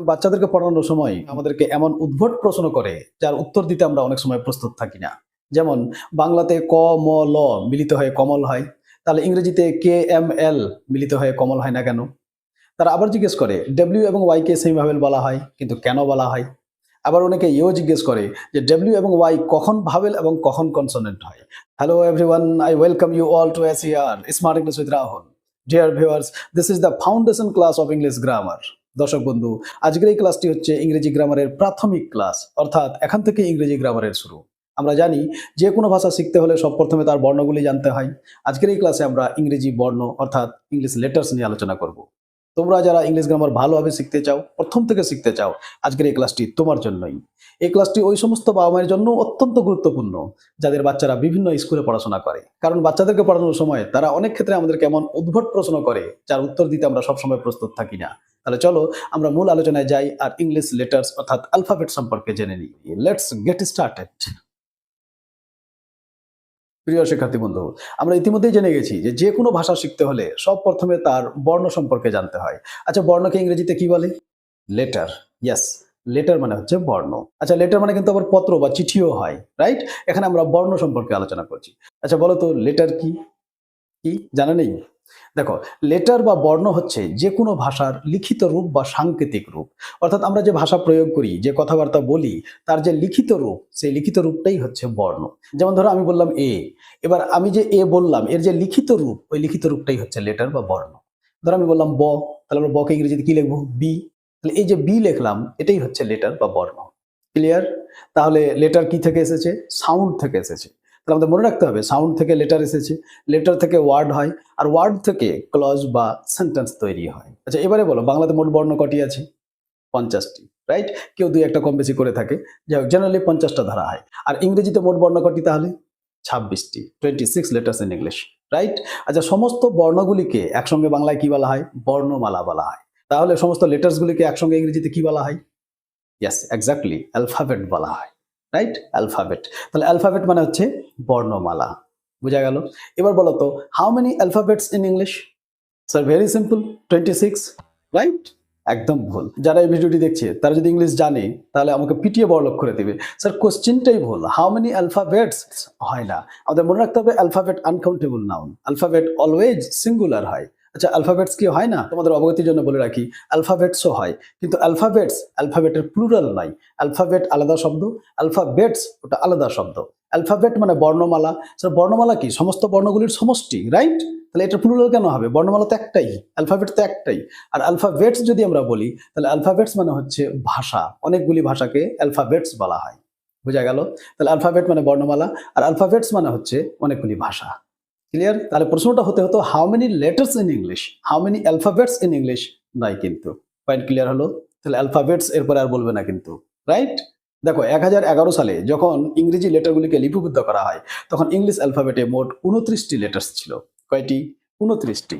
বাচ্চাদেরকে পড়ানোর সময় আমাদেরকে এমন উদ্ভট প্রশ্ন করে যার উত্তর দিতে আমরা অনেক সময় প্রস্তুত থাকি না। যেমন বাংলাতে ক ম ল মিলিত হয়ে কমল হয়, তাহলে ইংরেজিতে কে এম এল মিলিত হয়ে কমল হয় না কেন? তারা আবার জিজ্ঞেস করে ডব্লিউ এবং ওয়াই কে সেম ভাবেল বলা হয়, কিন্তু কেন বলা হয়? আবার অনেকে এও জিজ্ঞেস করে যে ডব্লিউ এবং ওয়াই কখন ভাবেল এবং কখন কনসোনেন্ট হয়। Hello everyone, I welcome you all to SER smart English with Rahul. Dear viewers, this is the foundation class of English grammar. দর্শক বন্ধু, আজকের এই ক্লাসটি হচ্ছে ইংরেজি গ্রামারের প্রাথমিক ক্লাস, অর্থাৎ এখান থেকে ইংরেজি গ্রামারের শুরু। আমরা জানি যে কোনো ভাষা শিখতে হলে সব প্রথমে তার বর্ণগুলি জানতে হয়। আজকের এই ক্লাসে আমরা ইংরেজি বর্ণ অর্থাৎ ইংলিশ লেটার্স নিয়ে আলোচনা করব। তোমরা যারা ইংলিশ গ্রামার ভালোভাবে শিখতে চাও, প্রথম থেকে শিখতে চাও, আজকের এই ক্লাসটি তোমার জন্যই। এই ক্লাসটি ওই সমস্ত বাবা মায়ের জন্য অত্যন্ত গুরুত্বপূর্ণ যাদের বাচ্চারা বিভিন্ন স্কুলে পড়াশোনা করে। কারণ বাচ্চাদেরকে পড়ানোর সময় তারা অনেক ক্ষেত্রে আমাদেরকে এমন উদ্ভট প্রশ্ন করে যার উত্তর দিতে আমরা সবসময় প্রস্তুত থাকি না। তাহলে চলো আমরা মূল আলোচনায় যাই আর ইংলিশ লেটার্স অর্থাৎ অ্যালফাবেট সম্পর্কে জেনে নিই। Let's get started. প্রিয় শিক্ষার্থী বন্ধু, আমরা ইতিমধ্যেই জেনে গেছি যে যে কোনো ভাষা শিখতে হলে সব প্রথমে তার বর্ণ সম্পর্কে জানতে হয়। আচ্ছা, বর্ণকে ইংরেজিতে কি বলে? লেটার। ইয়েস, লেটার মানে হচ্ছে বর্ণ। আচ্ছা, লেটার মানে কিন্তু আবার পত্র বা চিঠিও হয়, রাইট? এখানে আমরা বর্ণ সম্পর্কে আলোচনা করছি। আচ্ছা বলো তো, লেটার কি? কি জানা নেই? দেখো, লেটার বা বর্ণ হচ্ছে যে কোনো ভাষার লিখিত রূপ বা সাংকেতিক রূপ। অর্থাৎ আমরা যে ভাষা প্রয়োগ করি, যে কথাবার্তা বলি, তার যে লিখিত রূপ, সেই লিখিত রূপটাই হচ্ছে বর্ণ। যেমন ধরো আমি বললাম এ, এবার আমি যে এ বললাম এর যে লিখিত রূপ, ওই লিখিত রূপটাই হচ্ছে লেটার বা বর্ণ। ধরো আমি বললাম ব, তাহলে আমরা বকে ইংরেজিতে কি লিখবো? বি। তাহলে এই যে বি লিখলাম, এটাই হচ্ছে লেটার বা বর্ণ। ক্লিয়ার? তাহলে লেটার কি থেকে এসেছে? সাউন্ড থেকে এসেছে। তাহলে আমাদের মনে রাখতে হবে সাউন্ড থেকে লেটার এসেছে, লেটার থেকে ওয়ার্ড হয়, আর ওয়ার্ড থেকে ক্লজ বা সেন্টেন্স তৈরি হয়। আচ্ছা এবারে বলো, বাংলাতে মোট বর্ণ কটি আছে? 50টি, রাইট? কেউ দুই একটা কম বেশি করে থাকে, যাই হোক জেনারেলি 50টা ধরা হয়। আর ইংরেজিতে মোট বর্ণ কটি তাহলে? 26টি, 26 লেটার্স ইন ইংলিশ, রাইট? আচ্ছা, সমস্ত বর্ণগুলিকে একসঙ্গে বাংলায় কি বলা হয়? বর্ণমালা বলা হয়। তাহলে সমস্ত লেটার্সগুলিকে একসঙ্গে ইংরেজিতে কি বলা হয়? ইয়েস, এক্স্যাক্টলি, অ্যালফাবেট বলা হয়, রাইট? অ্যালফাবেট। তাহলে অ্যালফাবেট মানে হচ্ছে বর্ণমালা। বোঝা গেল? এবার বলো তো, how many alphabets in English? Sir very simple, 26, right? একদম ভুল। যারা এই ভিডিওটি দেখছে তারা যদি ইংলিশ জানে তাহলে আমাকে পিটিয়ে বড়লোক করে দেবে। স্যার কোশ্চেনটাই ভুল, হাউ মেনি অ্যালফাবেটস হয় না। আমাদের মনে রাখতে হবে alphabet uncountable noun, alphabet always singular হয়। আচ্ছা, অ্যালফাবেটস কি হয় না? তোমাদের অবগতির জন্য বলে রাখি, অ্যালফাবেটসও হয়, কিন্তু অ্যালফাবেটস অ্যালফাবেটের প্লুরাল নয়। অ্যালফাবেট আলাদা শব্দ, অ্যালফাবেটস ওটা আলাদা শব্দ। অ্যালফাবেট মানে বর্ণমালা। স্যার বর্ণমালা কি? সমস্ত বর্ণগুলির সমষ্টি, রাইট? তাহলে এটা প্লুরাল কেন হবে? বর্ণমালা তো একটাই, অ্যালফাবেট তো একটাই। আর অ্যালফাবেটস যদি আমরা বলি, তাহলে অ্যালফাবেটস মানে হচ্ছে ভাষা, অনেকগুলি ভাষাকে অ্যালফাবেটস বলা হয়। বোঝা গেল? তাহলে অ্যালফাবেট মানে বর্ণমালা, আর অ্যালফাবেটস মানে হচ্ছে অনেকগুলি ভাষা। ক্লিয়ার? তাহলে প্রশ্নটা হতে হতো how many letters in English, how many alphabets in English নয় কিন্তু। পয়েন্ট ক্লিয়ার হলো? তাহলে অ্যালফাবেটস এরপরে আর বলবে না কিন্তু, রাইট? দেখো 1011 সালে যখন ইংরেজি লেটারগুলিকে লিপিবদ্ধ করা হয়, তখন ইংলিশ অ্যালফাবেটে মোট 29টি লেটার্স ছিল। কয়টি? 29টি।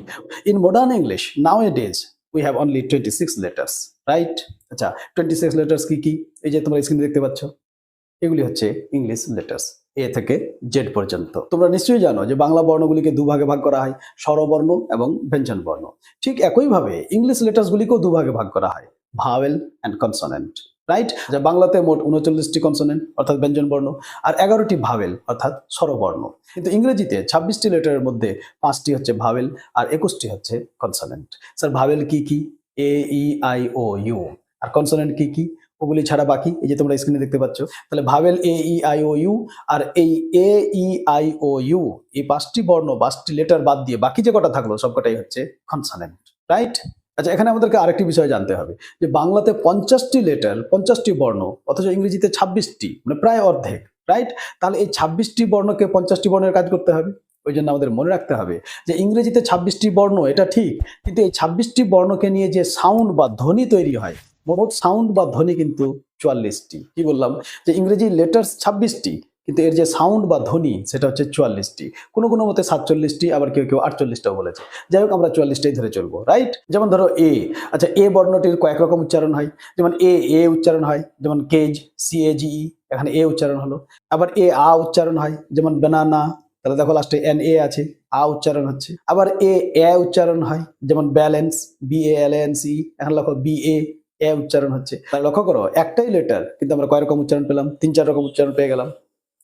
In modern English nowadays we have only 26 letters, right? আচ্ছা, 26 লেটার্স কি কি? এই যে তোমরা স্ক্রিনে দেখতে পাচ্ছ, এগুলি হচ্ছে ইংলিশ লেটার্স, এ থেকে জেড পর্যন্ত। তোমরা নিশ্চয়ই জানো যে বাংলা বর্ণগুলিকে দুভাগে ভাগ করা হয়, স্বরবর্ণ এবং ব্যঞ্জন বর্ণ। ঠিক একইভাবে ইংলিশ লেটার্সগুলিকেও দুভাগে ভাগ করা হয়, ভাওয়েল অ্যান্ড কনসোনেন্ট, রাইট? যা বাংলাতে মোট 39টি কনসোনেন্ট অর্থাৎ ব্যঞ্জন বর্ণ, আর 11টি ভাওয়েল অর্থাৎ স্বরবর্ণ। কিন্তু ইংরেজিতে 26টি লেটারের মধ্যে 5টি হচ্ছে ভাওয়েল আর 21টি হচ্ছে কনসোনেন্ট। স্যার ভাওয়েল কি কি? A, E, I, O, U. আর কনসোনেন্ট কি কি? ওগুলি ছাড়া বাকি এই যে তোমরা স্ক্রিনে দেখতে পাচ্ছ। তাহলে vowel A, E, I, O, U, আর এই A, E, I, O, you, এই 5টি বর্ণ 5টি লেটার বাদ দিয়ে বাকি যে কটা থাকলো সবকটাই হচ্ছে কনসোনেন্ট, রাইট? আচ্ছা, এখানে আমাদেরকে আরেকটি বিষয় জানতে হবে যে বাংলাতে 50টি লেটার 50টি বর্ণ, অথচ ইংরেজিতে 26টি, মানে প্রায় অর্ধেক, রাইট? তাহলে এই 26টি বর্ণকে 50টি বর্ণের কাজ করতে হবে। ওই জন্য আমাদের মনে রাখতে হবে যে ইংরেজিতে 26টি বর্ণ, এটা ঠিক, কিন্তু এই 26টি বর্ণকে নিয়ে যে সাউন্ড বা ধ্বনি তৈরি হয়, মোট সাউন্ড বা ধ্বনি কিন্তু 44টি। কি বললাম? যে ইংরেজি লেটার্স 26টি, কিন্তু এর যে সাউন্ড বা ধ্বনি সেটা হচ্ছে 44টি। কোনো কোনো মতে 47টি, আবার কেউ কেউ 48টাও বলেছে। যাই হোক, আমরা 44টাই ধরে চলবো, রাইট? যেমন ধরো এ। আচ্ছা, এ বর্ণটির কয়েক রকম উচ্চারণ হয়। যেমন এ উচ্চারণ হয়, যেমন কেজ, CAGE, এখানে এ উচ্চারণ হলো। আবার আ উচ্চারণ হয়, যেমন বানানা, তাহলে দেখো লাস্টে NA আছে, আ উচ্চারণ হচ্ছে। আবার এ উচ্চারণ হয়, যেমন ব্যালেন্স, BALANCE, এখন লেখো BA, এ উচ্চারণ হচ্ছে। তাহলে লক্ষ্য করো একটাই লেটার কিন্তু আমরা কয় রকম উচ্চারণ পেলাম, ৩-৪ রকম উচ্চারণ পেয়ে গেলাম,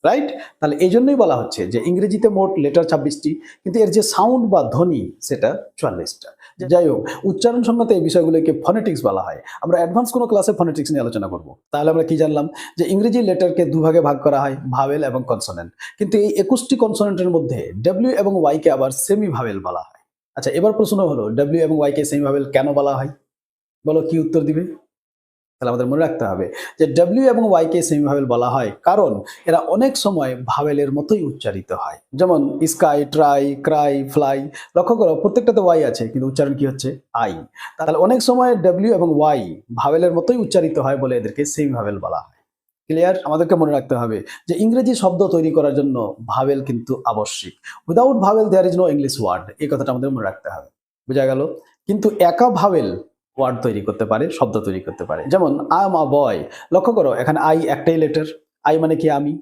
রাইট? তাহলে এই জন্যই বলা হচ্ছে যে ইংরেজিতে মোট লেটার ২৬টি, কিন্তু এর যে সাউন্ড বা ধ্বনি সেটা ৪৪টা। যাই হোক, উচ্চারণ সংক্রান্ত এই বিষয়গুলোকে ফনেটিক্স বলা হয়। আমরা অ্যাডভান্স কোনো ক্লাসে ফনেটিক্স নিয়ে আলোচনা করব। তাহলে আমরা কি জানলাম যে ইংরেজি লেটারকে দুভাগে ভাগ করা হয়, ভাওয়েল এবং কনসোনেন্ট। কিন্তু এই ২১টি কনসোনেন্টের মধ্যে ডব্লিউ এবং ওয়াই কে আবার সেমি ভাওয়েল বলা হয়। আচ্ছা, এবার প্রশ্ন হলো ডব্লিউ এবং ওয়াই কে সেমি ভাওয়েল কেন বলা হয়? বলো কি উত্তর দিবে? তাহলে আমাদের মনে রাখতে হবে যে ডব্লিউ এবং ওয়াই কে সেমি ভাওয়েল বলা হয় কারণ এরা অনেক সময় ভাওয়েলের মতোই উচ্চারিত হয়। যেমন স্কাই, ট্রাই, ক্রাই, ফ্লাই। লক্ষ্য করো প্রত্যেকটাতে ওয়াই আছে কিন্তু উচ্চারণ কি হচ্ছে? আই। তাহলে অনেক সময় ডব্লিউ এবং ওয়াই ভাওয়েলের মতোই উচ্চারিত হয় বলে এদেরকে সেমি ভাওয়েল বলা হয়। ক্লিয়ার? আমাদেরকে মনে রাখতে হবে যে ইংরেজি শব্দ তৈরি করার জন্য ভাওয়েল কিন্তু আবশ্যিক। Without vowel there is no English word. এই কথাটা আমাদের মনে রাখতে হবে। বোঝা গেল? কিন্তু একা ভাওয়েল ওয়ার্ড তৈরি করতে পারে, শব্দ তৈরি করতে পারে। যেমন আই এম আ বয়। লক্ষ্য করো এখানে আই একটাই লেটার। আই মানে কি? আমি।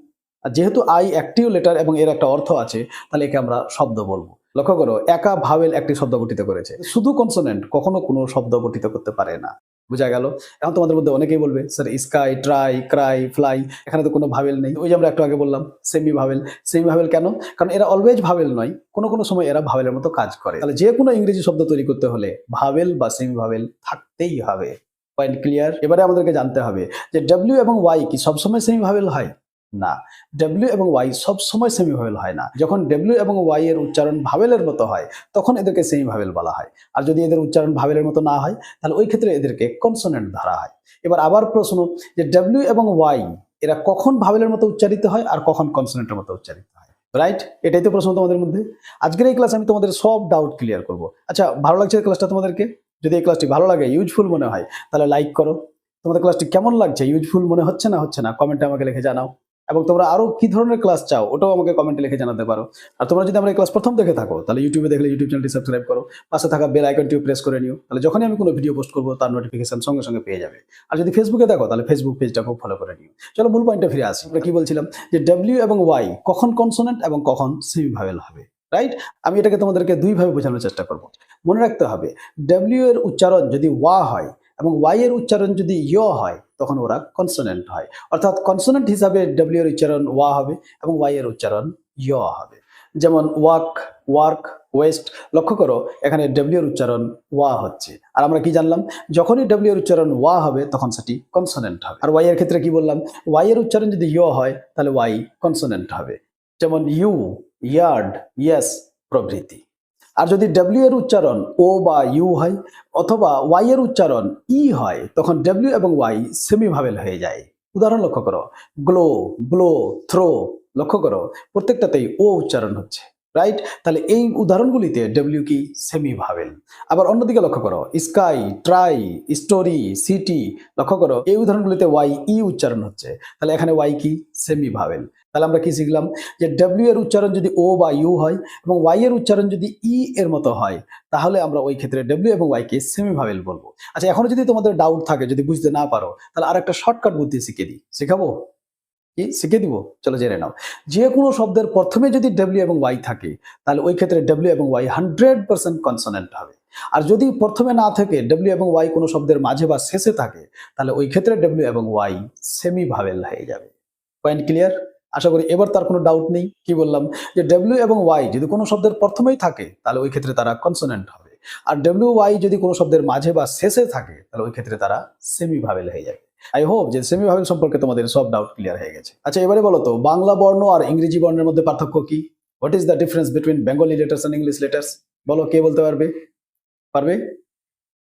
আর যেহেতু আই একটিও লেটার এবং এর একটা অর্থ আছে, তাহলে একে আমরা শব্দ বলবো। লক্ষ্য করো একা ভাওয়েল একটি শব্দ গঠিত করেছে। শুধু কনসোনেন্ট কখনো কোনো শব্দ গঠিত করতে পারে না। বোঝা গেল? এখন তোমাদের মধ্যে অনেকেই বলবে sir sky, try, Cry, fly এখানে তো কোনো ভাওয়েল নেই। ওই যে আমরা একটু আগে বললাম সেমি ভাওয়েল। সেমি ভাওয়েল কেন? কারণ এরা অলওয়েজ ভাওয়েল নয়, কোনো কোনো সময় এরা ভাওয়েলের মতো কাজ করে। তাহলে যে কোনো ইংরেজি শব্দ তৈরি করতে হলে ভাওয়েল বা সেমি ভাওয়েল থাকতেই হবে। Point clear? এবারে আমাদেরকে জানতে হবে যে ডব্লিউ এবং ওয়াই কি সবসময় সেমি ভাওয়েল হয়? না, ডব্লিউ এবং ওয়াই সবসময় সেমি ভাওয়েল হয় না। যখন ডব্লিউ এবং ওয়াই এর উচ্চারণ ভাওয়েলের মতো হয় তখন এদেরকে সেমি ভাওয়েল বলা হয়। আর যদি এদের উচ্চারণ ভাওয়েলের মতো না হয় তাহলে ওই ক্ষেত্রে এদেরকে কনসোনেন্ট ধরা হয়। এবার আবার প্রশ্ন যে ডব্লিউ এবং ওয়াই এরা কখন ভাওয়েলের মতো উচ্চারিত হয় আর কখন কনসোনেন্টের মতো উচ্চারিত হয়? রাইট? এটাই তো প্রশ্ন তোমাদের মধ্যে। আজকের এই ক্লাসে আমি তোমাদের সব ডাউট ক্লিয়ার করব। আচ্ছা, ভালো লাগছে এই ক্লাসটা তোমাদেরকে? যদি এই ক্লাসটি ভালো লাগে, ইউজফুল মনে হয়, তাহলে লাইক করো। তোমাদের ক্লাসটি কেমন লাগছে, ইউজফুল মনে হচ্ছে না হচ্ছে না, কমেন্টে আমাকে লিখে জানাও। এবং তোমরা আরো কি ধরনের ক্লাস চাও ওটাও আমাকে কমেন্টে লিখে জানাতে পারো। আর তোমরা যদি আমার এই ক্লাস প্রথম দেখে থাকো তাহলে ইউটিউবে দেখলে ইউটিউব চ্যানেলটি সাবস্ক্রাইব করো, পাশে থাকা বেল আইকনটিও প্রেস করে নিও, তাহলে যখনই আমি কোনো ভিডিও পোস্ট করবো তার নোটিফিকেশন সঙ্গে সঙ্গে পেয়ে যাবে। আর যদি ফেসবুকে দেখো তাহলে ফেসবুক পেজটাকেও ফলো করে নিও। চলো মূল পয়েন্টে ফিরে আসি। আমরা কি বলছিলাম যে ডব্লিউ এবং ওয়াই কখন কনসোনেন্ট এবং কখন সেমি ভাওয়েল হবে, রাইট? আমি এটাকে তোমাদেরকে দুইভাবে বোঝানোর চেষ্টা করব। মনে রাখতে হবে ডব্লিউ এর উচ্চারণ যদি ওয়া হয় এবং ওয়াই এর উচ্চারণ যদি ইয় হয় তখন ওরা কনসোনেন্ট হয়। অর্থাৎ কনসোনেন্ট হিসাবে ডব্লিউ এর উচ্চারণ ওয়া হবে এবং ওয়াই এর উচ্চারণ ইয় হবে। যেমন ওয়াক, ওয়ার্ক, ওয়েস্ট। লক্ষ্য করো এখানে ডব্লিউ এর উচ্চারণ ওয়া হচ্ছে। আর আমরা কি জানলাম? যখনই ডব্লিউ এর উচ্চারণ ওয়া হবে তখন সেটি কনসোনেন্ট হবে। আর ওয়াই এর ক্ষেত্রে কি বললাম? ওয়াই এর উচ্চারণ যদি ইয় হয় তাহলে ওয়াই কনসোনেন্ট হবে। যেমন ইউ, ইয়ার্ড, ইয়েস প্রভৃতি। আর যদি ডব্লিউ এর উচ্চারণ ও বা ইউ হয় অথবা ওয়াই এর উচ্চারণ ই হয় তখন ডব্লিউ এবং ওয়াই সেমি ভাওয়েল হয়ে যায়। উদাহরণ লক্ষ্য করো, গ্লো, ব্লো, থ্রো। লক্ষ্য করো প্রত্যেকটাতেই ও উচ্চারণ হচ্ছে, রাইট? তাহলে এই উদাহরণগুলিতে ডব্লিউ কি? Semi vowel. আবার অন্যদিকে লক্ষ্য করো, স্কাই, ট্রাই, স্টোরি, সিটি। লক্ষ্য করো এই উদাহরণগুলিতে ওয়াই ই উচ্চারণ হচ্ছে, তাহলে এখানে ওয়াই কি? Semi vowel. তাহলে আমরা কি শিখলাম? যে ডব্লিউ এর উচ্চারণ যদি ও বা ইউ হয় এবং ওয়াই এর উচ্চারণ যদি ই এর মতো হয় তাহলে আমরা ওই ক্ষেত্রে ডব্লিউ এবং ওয়াই কে সেমি ভাওয়েল বলবো। আচ্ছা, এখনো যদি তোমাদের ডাউট থাকে, যদি বুঝতে না পারো, তাহলে আর একটা শর্টকাট বুদ্ধি শিখিয়ে দিই। শেখাবো? কি শিখিয়ে দিব? চলো জেনে নাও। যে কোনো শব্দের প্রথমে যদি ডব্লিউ এবং ওয়াই থাকে তাহলে ওই ক্ষেত্রে ডব্লিউ এবং ওয়াই 100% কনসোনেন্ট হবে। আর যদি প্রথমে না থাকে ডব্লিউ এবং ওয়াই কোনো শব্দের মাঝে বা শেষে থাকে তাহলে ওই ক্ষেত্রে ডব্লিউ এবং ওয়াই সেমি ভাওয়েল হয়ে যাবে। Point clear? আশা করি এবার তার কোনো ডাউট নেই। কি বললাম? যে ডব্লিউ এবং ওয়াই যদি কোনো শব্দের প্রথমেই থাকে তাহলে ওই ক্ষেত্রে তারা কনসোনেন্ট হবে। আর ডব্লিউ ওয়াই যদি কোনো শব্দের মাঝে বা শেষে থাকে তাহলে ওই ক্ষেত্রে তারা সেমি ভাওয়েল হয়ে যাবে। আই হোপ যে সেমি ভাওয়েল সম্পর্কে তোমাদের সব ডাউট ক্লিয়ার হয়ে গেছে। আচ্ছা, এবারে বলো তো বাংলা বর্ণ আর ইংরেজি বর্ণের মধ্যে পার্থক্য কি? What is the difference between Bengali letters and English letters? বলো, কে বলতে পারবে? পারবে?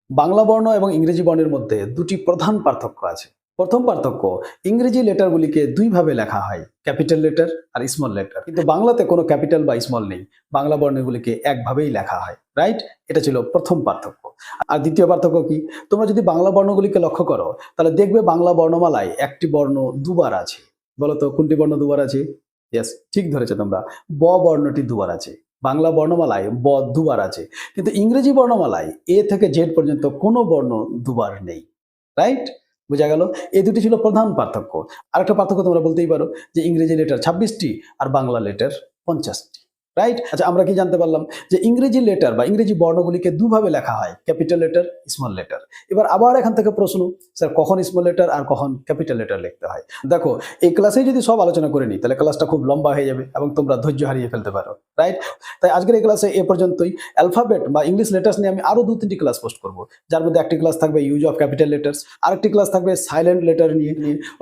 বাংলা বর্ণ এবং ইংরেজি বর্ণের মধ্যে দুটি প্রধান পার্থক্য আছে। প্রথম পার্থক্য, ইংরেজি লেটারগুলিকে দুইভাবে লেখা হয়, ক্যাপিটাল লেটার আর স্মল লেটার। কিন্তু বাংলাতে কোনো ক্যাপিটাল বা স্মল নেই, বাংলা বর্ণগুলিকে একভাবেই লেখা হয়, রাইট? এটা ছিল প্রথম পার্থক্য। আর দ্বিতীয় পার্থক্য কি? তোমরা যদি বাংলা বর্ণগুলিকে লক্ষ্য করো তাহলে দেখবে বাংলা বর্ণমালায় একটি বর্ণ দুবার আছে। বলো তো কোনটি বর্ণ দুবার আছে? ইয়েস, ঠিক ধরেছো তোমরা, ব বর্ণটি দুবার আছে। বাংলা বর্ণমালায় ব দুবার আছে, কিন্তু ইংরেজি বর্ণমালায় এ থেকে জেড পর্যন্ত কোনো বর্ণ দুবার নেই, রাইট? বোঝা গেল? এই দুটি ছিল প্রধান পার্থক্য। আরেকটা পার্থক্য তোমরা বলতেই পারো যে ইংরেজি লেটার 26টি আর বাংলা লেটার 50টি, রাইট? আচ্ছা, আমরা কি জানতে পারলাম যে ইংরেজি লেটার বা ইংরেজি বর্ণগুলিকে দুভাবে লেখা হয়, ক্যাপিটাল লেটার, স্মল লেটার। এবার আবার এখান থেকে প্রশ্ন, স্যার কখন স্মল লেটার আর কখন ক্যাপিটাল লেটার লিখতে হয়? দেখো, এই ক্লাসেই যদি সব আলোচনা করে নিই তাহলে ক্লাসটা খুব লম্বা হয়ে যাবে এবং তোমরা ধৈর্য হারিয়ে ফেলতে পারো, রাইট? তাই আজকের এই ক্লাসে এ পর্যন্তই। অ্যালফাবেট বা ইংলিশ লেটার্স নিয়ে আমি আরো 2-3টি ক্লাস পোস্ট করব, যার মধ্যে একটি ক্লাস থাকবে ইউজ অফ ক্যাপিটাল লেটার্স, আরেকটি ক্লাস থাকবে সাইলেন্ট লেটার নিয়ে।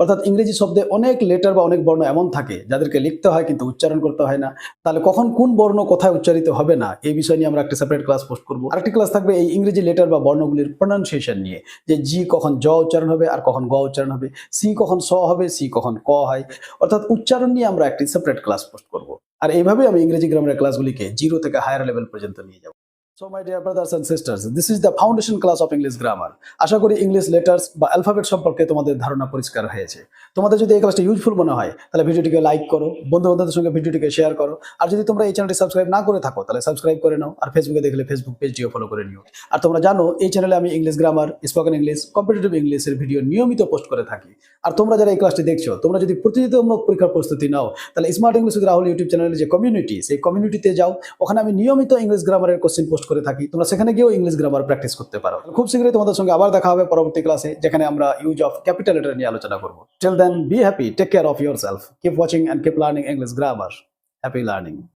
অর্থাৎ ইংরেজি শব্দে অনেক লেটার বা অনেক বর্ণ এমন থাকে যাদেরকে লিখতে হয় কিন্তু উচ্চারণ করতে হয় না। তাহলে কখন কোন বর্ণ কোথায় উচ্চারিত হবে না এই বিষয় নিয়ে আমরা একটা সেপারেট ক্লাস পোস্ট করব। আরেকটি ক্লাস থাকবে এই ইংরেজি লেটার বা বর্ণগুলির প্রনাউন্সিয়েশন নিয়ে, যে জি কখন জ উচ্চারণ হবে আর কখন গ উচ্চারণ হবে, সি কখন স হবে, সি কখন ক হয়। অর্থাৎ উচ্চারণ নিয়ে আমরা একটি সেপারেট ক্লাস পোস্ট করব। আর এইভাবে আমি ইংরেজি গ্রামারের ক্লাসগুলিকে 0 থেকে হায়ার লেভেল পর্যন্ত নিয়ে যাব। So my dear brothers and sisters, this is the foundation class of English grammar. আশা করি ইংলিশ লেটার্স বা অ্যালফাবেট সম্পর্কে তোমাদের ধারণা পরিষ্কার হয়েছে। তোমাদের যদি এই ক্লাসটা ইউজফুল মনে হয় তাহলে ভিডিওটিকে লাইক করো, বন্ধু-বান্ধবদের সঙ্গে ভিডিওটিকে শেয়ার করো। আর যদি তোমরা এই চ্যানেলটি সাবস্ক্রাইব না করে থাকো তাহলে সাবস্ক্রাইব করে নাও, আর ফেসবুকে দেখলে ফেসবুক পেজটিও ফলো করে নিও। আর তোমরা জানো এই চ্যানেলে আমি English grammar, spoken English, competitive ইংলিশের ভিডিও নিয়মিত পোস্ট করে থাকি। আর তোমরা যারা এই ক্লাসটি দেখছো, তোমরা যদি প্রতিযোগিতামূলক পরীক্ষার প্রস্তুতি নাও তাহলে smart English with Rahul YouTube চ্যানেলের যে কমিউনিটি, সেই কমিউনিটিতে যাও। ওখানে আমি নিয়মিত ইংলিশ গ্রামারের কোশ্চেন পোস্ট করে থাকি, তোমরা সেখানে গিয়েও ইংলিশ গ্রামার প্র্যাকটিস করতে পারো। খুব শীঘ্রই তোমাদের সঙ্গে আবার দেখা হবে পরবর্তী ক্লাসে, যেখানে আমরা ইউজ অফ ক্যাপিটাল লেটার নিয়ে আলোচনা করব। Till then, be happy, take care of yourself, keep watching and keep learning English grammar. Happy learning.